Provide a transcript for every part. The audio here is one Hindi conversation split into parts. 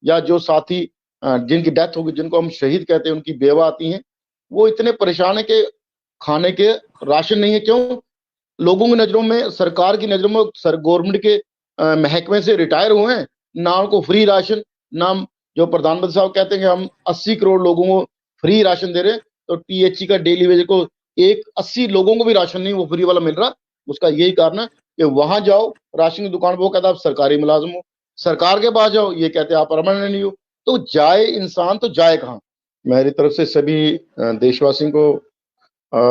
या जो साथी जिनकी डेथ होगी, जिनको हम शहीद कहते हैं, उनकी बेवा आती हैं, वो इतने परेशान है कि खाने के राशन नहीं है। क्यों? लोगों की नजरों में, सरकार की नजरों में, सर गवर्नमेंट के महकमे से रिटायर हुए हैं, ना उनको फ्री राशन, ना जो प्रधानमंत्री साहब कहते हैं कि हम 80 करोड़ लोगों को फ्री राशन दे रहे हैं, तो टीएचई का डेली वेज को एक 80 लोगों को भी राशन नहीं वो फ्री वाला मिल रहा। उसका यही कारण है कि वहां जाओ राशन की दुकान पर, वो कहता है आप सरकारी मुलाजिम हो, सरकार के पास जाओ ये कहते हैं आप परमानेंट नहीं हो। तो जाए इंसान तो जाए कहाँ? मेरी तरफ से सभी देशवासियों को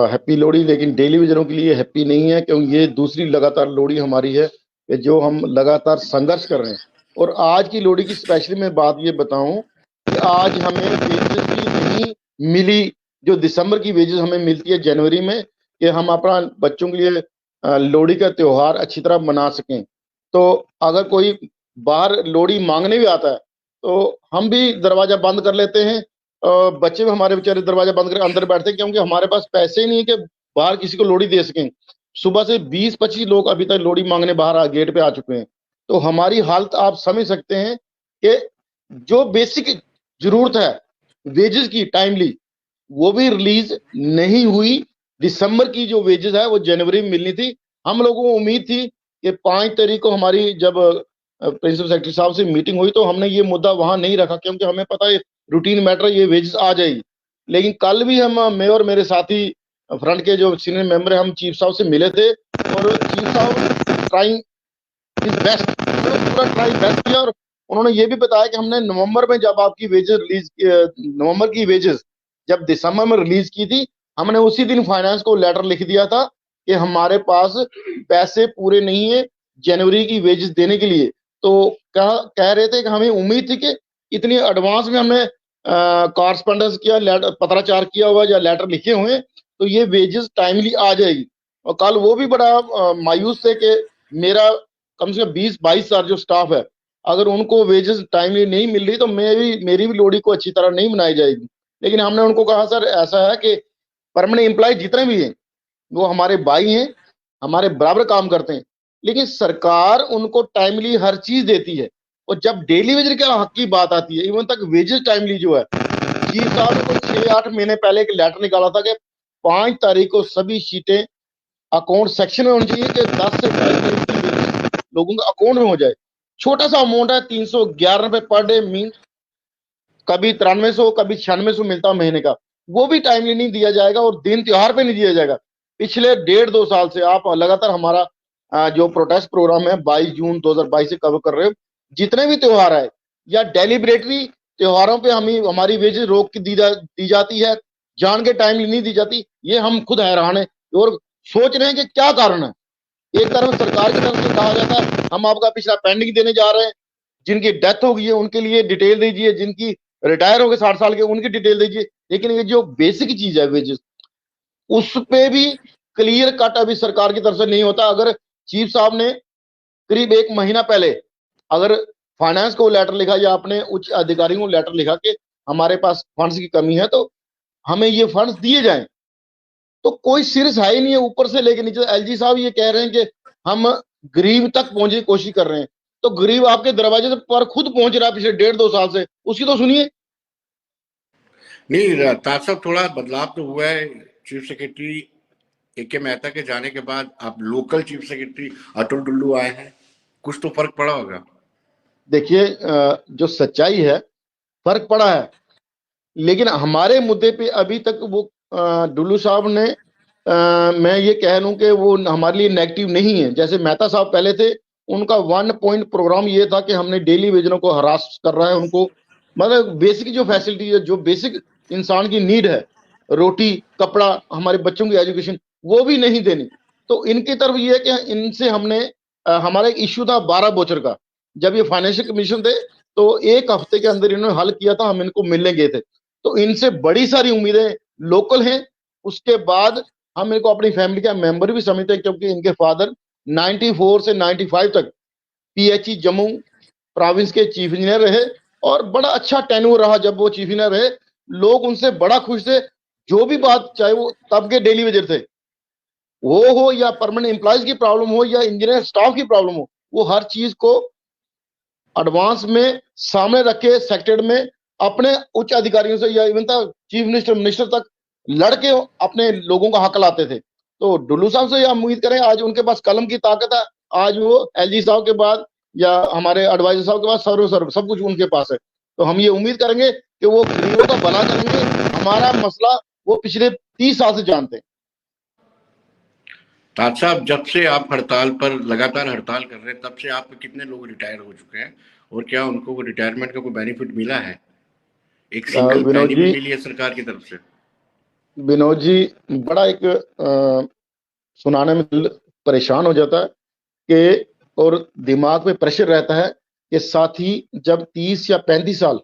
हैप्पी लोहड़ी। लेकिन डेली वेजरों के लिए हैप्पी नहीं है, क्योंकि ये दूसरी लगातार लोहड़ी हमारी है कि जो हम लगातार संघर्ष कर रहे हैं। और आज की लोहड़ी की स्पेशली मैं बात ये बताऊं कि आज हमें वेजेस भी नहीं मिली, जो दिसंबर की वेजेस हमें मिलती है जनवरी में, कि हम अपना बच्चों के लिए लोहड़ी का त्योहार अच्छी तरह मना सकें। तो अगर कोई बाहर लोहड़ी मांगने भी आता है तो हम भी दरवाजा बंद कर लेते हैं, बच्चे भी हमारे बेचारे दरवाजा बंद करके अंदर बैठते हैं, क्योंकि हमारे पास पैसे ही नहीं है कि बाहर किसी को लोहड़ी दे सकें। सुबह से 20-25 लोग अभी तक लोहड़ी मांगने बाहर गेट पे आ चुके हैं। तो हमारी हालत आप समझ सकते हैं कि जो बेसिक जरूरत है वेजेस की टाइमली, वो भी रिलीज नहीं हुई। दिसंबर की जो वेजेस है वो जनवरी में मिलनी थी। हम लोगों को उम्मीद थी कि 5 तारीख को हमारी जब प्रिंसिपल सेक्रेटरी साहब से मीटिंग हुई तो हमने ये मुद्दा वहां नहीं रखा, क्योंकि हमें पता है रूटीन मैटर, ये वेजेस आ जाएगी। लेकिन कल भी मैं और मेरे साथी फ्रंट के जो सीनियर मेंबर है, हम चीफ साहब से मिले थे, और चीफ साहब ट्राइंग इज बेस्ट, पूरा ट्राई बेस्ट किया। और उन्होंने ये भी बताया कि हमने नवंबर में जब आपकी वेजेस रिलीज, नवंबर की वेजेस जब दिसंबर में रिलीज की थी, हमने उसी दिन फाइनेंस को लेटर लिख दिया था कि हमारे पास पैसे पूरे नहीं है जनवरी की वेजेस देने के लिए। तो कह रहे थे कि हमें उम्मीद थी कि इतनी एडवांस में हमने कॉरस्पॉन्डेंस किया, पत्राचार किया हुआ या लेटर लिखे हुए, तो ये वेजेस टाइमली आ जाएगी। और कल वो भी बड़ा मायूस थे कि मेरा कम से कम 20-22 साल जो स्टाफ है, अगर उनको वेजेस टाइमली नहीं मिल रही तो मेरी भी लोहड़ी को अच्छी तरह नहीं मनाई जाएगी। लेकिन हमने उनको कहा सर ऐसा है कि परमानेंट एम्प्लॉय जितने भी हैं वो हमारे भाई हैं, हमारे बराबर काम करते हैं, लेकिन सरकार उनको टाइमली हर चीज देती है। और जब डेली वेजर के हक की बात आती है, इवन तक वेजेस टाइमली जो है, चीफ साहब ने कोई 6-8 महीने पहले एक लेटर निकाला था कि 5 तारीख को सभी शीटें अकाउंट सेक्शन में होनी चाहिए कि 10 से 22 तारीख लोगों के अकाउंट में हो जाए। छोटा सा अमाउंट है, 311 रुपए पर डे, मीन कभी 9300 कभी 9600 मिलता है महीने का, वो भी टाइमली नहीं दिया जाएगा और दिन त्योहार पे नहीं दिया जाएगा। पिछले 1.5-2 साल से आप लगातार हमारा जो प्रोटेस्ट प्रोग्राम है 22 जून 2022 से कवर कर रहे हो। जितने भी त्योहार है या डेलिबरेटरी त्योहारों पे हमारी वेजेस रोक दी जाती है, जान के टाइमली नहीं दी जाती, ये हम खुद हैरान है और सोच रहे हैं कि क्या कारण है। एक तरफ सरकार की तरफ से कहा जाता है हम आपका पिछला पेंडिंग देने जा रहे हैं, जिनकी डेथ हो गई है उनके लिए डिटेल दीजिए, जिनकी रिटायर हो गए 60 साल के उनकी डिटेल दीजिए। लेकिन ये जो बेसिक चीज है वेजेस, उस पे भी क्लियर कट अभी सरकार की तरफ से नहीं होता। अगर चीफ साहब ने करीब 1 महीना पहले अगर फाइनेंस को लेटर लिखा या अपने उच्च अधिकारियों को लेटर लिखा कि हमारे पास फंड्स की कमी है तो हमें ये फंड्स दिए जाएं, तो कोई सीरियस है ही नहीं है ऊपर से लेके नीचे। एलजी साहब ये कह रहे हैं कि हम गरीब तक पहुंचने की कोशिश कर रहे हैं, तो गरीब आपके दरवाजे पर खुद पहुंच रहा है पिछले 1.5-2 साल से, उसकी तो सुनिए। नहीं ताज साहब, थोड़ा बदलाव तो हुआ है। Chief secretary A K. मेहता के जाने के बाद आप local chief secretary Atul Tullu आए हैं, कुछ तो फर्क पड़ा होगा। देखिए जो सच्चाई है फर्क पड़ा है, लेकिन हमारे मुद्दे पे अभी तक वो डुल्लू साहब ने मैं ये कह लूं कि वो हमारे लिए नेगेटिव नहीं है। जैसे मेहता साहब पहले थे, उनका 1 पॉइंट प्रोग्राम ये था कि हमने डेली वेजरों को हरास कर रहा है, उनको मतलब बेसिक जो फैसिलिटी है, जो बेसिक इंसान की नीड है, रोटी कपड़ा हमारे बच्चों की एजुकेशन, वो भी नहीं देनी। तो इनकी तरफ ये है कि इनसे हमने हमारा एक इश्यू था 12 बोचर का, जब ये फाइनेंशियल कमीशन थे तो 1 हफ्ते के अंदर इन्होंने हल किया था, हम इनको मिलने गए थे। तो इनसे बड़ी सारी उम्मीदें लोकल हैं। उसके बाद हम इनको अपनी फैमिली का मेंबर भी समझते हैं, क्योंकि इनके फादर 94 से 95 तक पीएचई जम्मू प्रोविंस के चीफ इंजीनियर रहे और बड़ा अच्छा टेन्योर रहा जब वो चीफ इंजीनियर रहे। लोग उनसे बड़ा खुश थे, जो भी बात, चाहे वो तब के डेली वेजर थे वो हो या परमानेंट एम्प्लॉयज की प्रॉब्लम हो या इंजीनियर स्टाफ की प्रॉब्लम हो, वो हर चीज को एडवांस में सामने रखे सेक्टर में अपने उच्च अधिकारियों से या इवन तक चीफ मिनिस्टर तक लड़के अपने लोगों का हक लाते थे। तो डुल्लू साहब से हम उम्मीद करें, आज उनके पास कलम की ताकत है, आज वो एलजी साहब के बाद या हमारे एडवाइजर साहब के पास सर्व सब कुछ उनके पास है। तो हम ये उम्मीद करेंगे कि वो गरीबों का भला करेंगे। हमारा मसला वो पिछले 30 साल से जानते हैं। ताज साहब, जब से आप हड़ताल पर लगातार हड़ताल कर रहे हैं, तब से आप कितने लोग रिटायर हो चुके हैं और क्या उनको रिटायरमेंट का कोई बेनिफिट मिला है? एक सिंगल विनोद पैनी जी, भी मिली है सरकार की तरफ से? विनोद जी, बड़ा एक सुनाने में दिल परेशान हो जाता है कि और दिमाग पे प्रेशर रहता है कि साथी जब 30 या 35 साल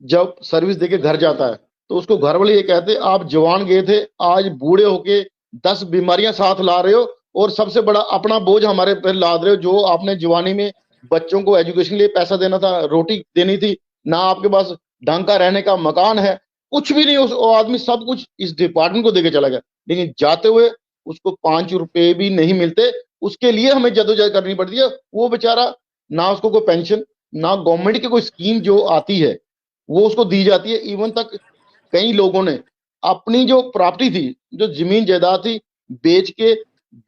जब सर्विस देके घर जाता है तो उसको घर वाले ये कहते हैं आप जवान गए थे, आज बूढ़े होके 10 बीमारियां साथ ला रहे हो और सबसे बड़ा अपना बोझ हमारे पर लाद रहे हो। जो आपने जवानी में बच्चों को एजुकेशन के लिए पैसा देना था, रोटी देनी थी, ना आपके पास ढंग का रहने का मकान है, कुछ भी नहीं। उस आदमी सब कुछ इस डिपार्टमेंट को देके चला गया, लेकिन जाते हुए उसको 5 रुपए भी नहीं मिलते। उसके लिए हमें जदोजहद करनी पड़ती है। वो बेचारा, ना उसको कोई पेंशन, ना गवर्नमेंट की कोई स्कीम जो आती है वो उसको दी जाती है। इवन तक कई लोगों ने अपनी जो प्रॉपर्टी थी, जो जमीन जायदाद थी, बेच के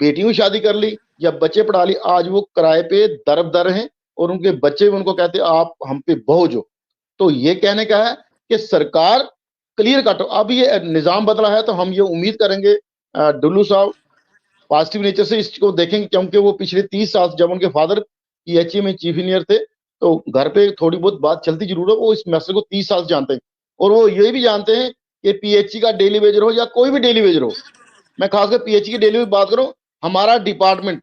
बेटियों की शादी कर ली या बच्चे पढ़ा ली। आज वो किराए पे दर दर हैं और उनके बच्चे भी उनको कहते आप हम पे बोझ हो। तो ये कहने का है कि सरकार क्लियर कट, अब ये निजाम बदला है तो हम ये उम्मीद करेंगे डुल्लू साहब पॉजिटिव नेचर से इसको देखेंगे, क्योंकि वो पिछले 30 साल जब उनके फादर पीएचई में चीफ इंजीनियर थे तो घर पे थोड़ी बहुत बात चलती जरूर है, वो इस मसले को 30 साल से जानते हैं। और वो ये भी जानते हैं कि पीएचई का डेली वेजर हो या कोई भी डेली वेजर हो, मैं खासकर पीएचई की डेली की बात करूं, हमारा डिपार्टमेंट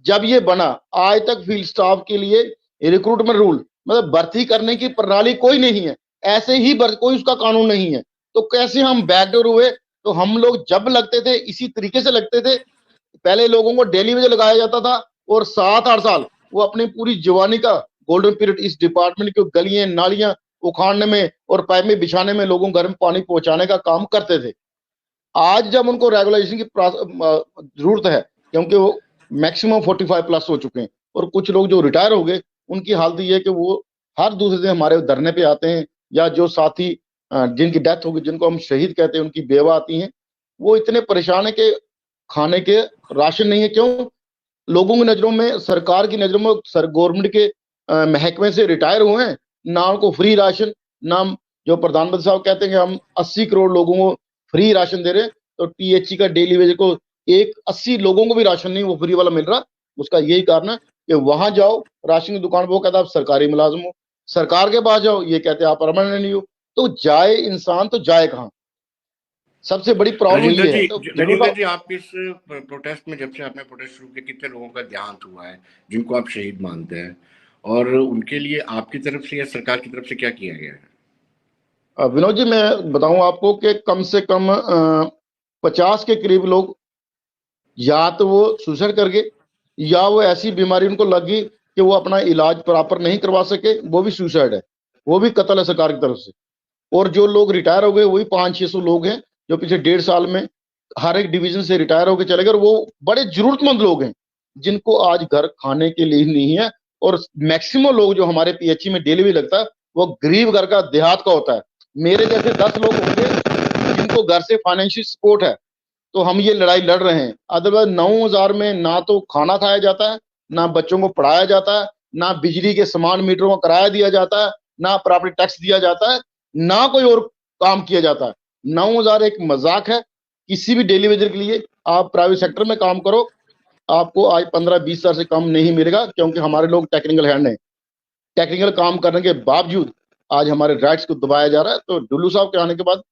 जब ये बना आज तक फील्ड स्टाफ के लिए रिक्रूटमेंट रूल, मतलब भर्ती करने की प्रणाली कोई नहीं है, ऐसे ही कोई उसका कानून नहीं है। तो कैसे हम बैकडोर हुए? तो हम लोग जब लगते थे इसी तरीके से लगते थे। पहले लोगों को डेली वेज लगाया जाता था और 7-8 साल वो अपनी पूरी जवानी का गोल्डन पीरियड इस डिपार्टमेंट की गलियां नालियां उखाड़ने में और पाइप में बिछाने में, लोगों को गर्म पानी पहुंचाने का काम करते थे। आज जब उनको रेगुलाइजेशन की जरूरत है, क्योंकि वो मैक्सिमम 45 प्लस हो चुके हैं और कुछ लोग जो रिटायर हो गए, उनकी हालत ये है कि वो हर दूसरे दिन हमारे धरने पे आते हैं, या जो साथी जिनकी डेथ होगी, जिनको हम शहीद कहते हैं, उनकी बेवा आती हैं, वो इतने परेशान है कि खाने के राशन नहीं है। क्यों? लोगों की नजरों में, सरकार की नजरों में, गवर्नमेंट के महकमे से रिटायर हुए हैं, ना उनको फ्री राशन, ना जो प्रधानमंत्री साहब कहते हैं कि हम 80 करोड़ लोगों को फ्री राशन दे रहे हैं, तो टीएचई का डेली वेज को एक 80 लोगों को भी राशन नहीं वो फ्री वाला मिल रहा। उसका यही कारण है कि वहां जाओ राशन की दुकान पर, वो कहता आप सरकारी मुलाजिम हो, सरकार के पास जाओ ये कहते आप परमानेंट नहीं हो। तो जाए इंसान तो जाए कहाँ? सबसे बड़ी प्रॉब्लम ये है। तो राजेंद्र जी, आप इस प्रोटेस्ट में, जब से आपने प्रोटेस्ट शुरू किया, कितने लोगों का देहांत हुआ है जिनको आप शहीद मानते हैं, और उनके लिए आपकी तरफ से या सरकार की तरफ से क्या किया गया है? विनोद जी, मैं बताऊं आपको कि कम से कम 50 के करीब लोग या तो वो सुसाइड कर गए, या वो ऐसी बीमारी उनको लगी कि वो अपना इलाज प्रॉपर नहीं करवा सके, वो भी सुसाइड है, वो भी कत्ल है सरकार की तरफ से। और जो लोग रिटायर हो गए वही 500-600 लोग हैं जो पिछले 1.5 साल में हर एक डिवीजन से रिटायर होकर चले गए। और वो बड़े जरूरतमंद लोग हैं जिनको आज घर खाने के लिए नहीं है। और मैक्सिमम लोग जो हमारे पीएचई में डेली भी लगता है वो गरीब घर का, देहात का होता है। मेरे जैसे 10 लोग होंगे जिनको घर से फाइनेंशियल सपोर्ट है, तो हम ये लड़ाई लड़ रहे हैं। अदरवाइज 9,000 में ना तो खाना खाया जाता है, ना बच्चों को पढ़ाया जाता है, ना बिजली के स्मार्ट मीटरों का किराया दिया जाता है, ना प्रॉपर्टी टैक्स दिया जाता है, ना कोई और काम किया जाता है। 9,000 एक मजाक है किसी भी डेली वेजर के लिए। आप प्राइवेट सेक्टर में काम करो, आपको आज 15-20 हजार से कम नहीं मिलेगा, क्योंकि हमारे लोग टेक्निकल हैंड हैं। टेक्निकल काम करने के बावजूद आज हमारे राइट्स को दबाया जा रहा है। तो डुल्लू साहब के आने के बाद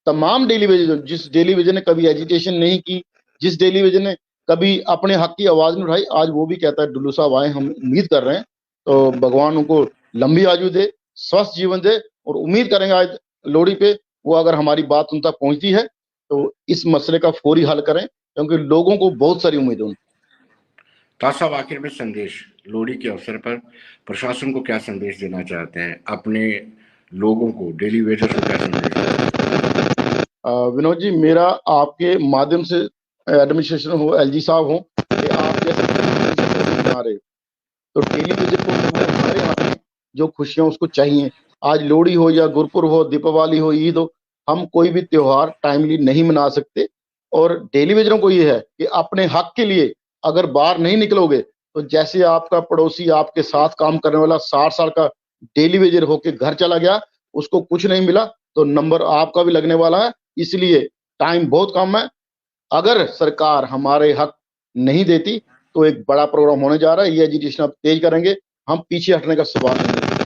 तमाम डेली वेजर, जिस डेली वेजर ने कभी एजिटेशन नहीं की, जिस डेली वेजर ने कभी अपने हक की आवाज नहीं उठाई, आज वो भी कहता है डुल्लू साहब आए, हम उम्मीद कर रहे हैं। तो भगवान उनको लंबी आयु दे, स्वस्थ जीवन दे, और उम्मीद करेंगे आज लोहड़ी पे वो अगर हमारी बात उन तक पहुंचती है तो इस मसले का फौरी हल करें, क्योंकि लोगों को बहुत सारी उम्मीद है। ताज साहब, आखिर में संदेश, लोहड़ी के अवसर पर प्रशासन को क्या संदेश देना चाहते हैं, अपने लोगों को, डेली वेजर्स को क्या संदेश? विनोद जी, मेरा आपके माध्यम से एडमिनिस्ट्रेशन हो, एलजी साहब हो, कि आप जैसे बना रहे हो, तो डेली वेजर को हमारे हाथ जो खुशियां उसको चाहिए। आज लोहड़ी हो या गुरपुरब हो, दीपावली हो, ईद हो, हम कोई भी त्योहार टाइमली नहीं मना सकते। और डेली वेजरों को ये है कि अपने हक के लिए अगर बाहर नहीं निकलोगे तो जैसे आपका पड़ोसी आपके साथ काम करने वाला 60 साल का डेली वेजर होके घर चला गया, उसको कुछ नहीं मिला, तो नंबर आपका भी लगने वाला है। इसलिए टाइम बहुत कम है। अगर सरकार हमारे हक नहीं देती तो एक बड़ा प्रोग्राम होने जा रहा है, ये एजिटेशन अब तेज करेंगे, हम पीछे हटने का सवाल नहीं है।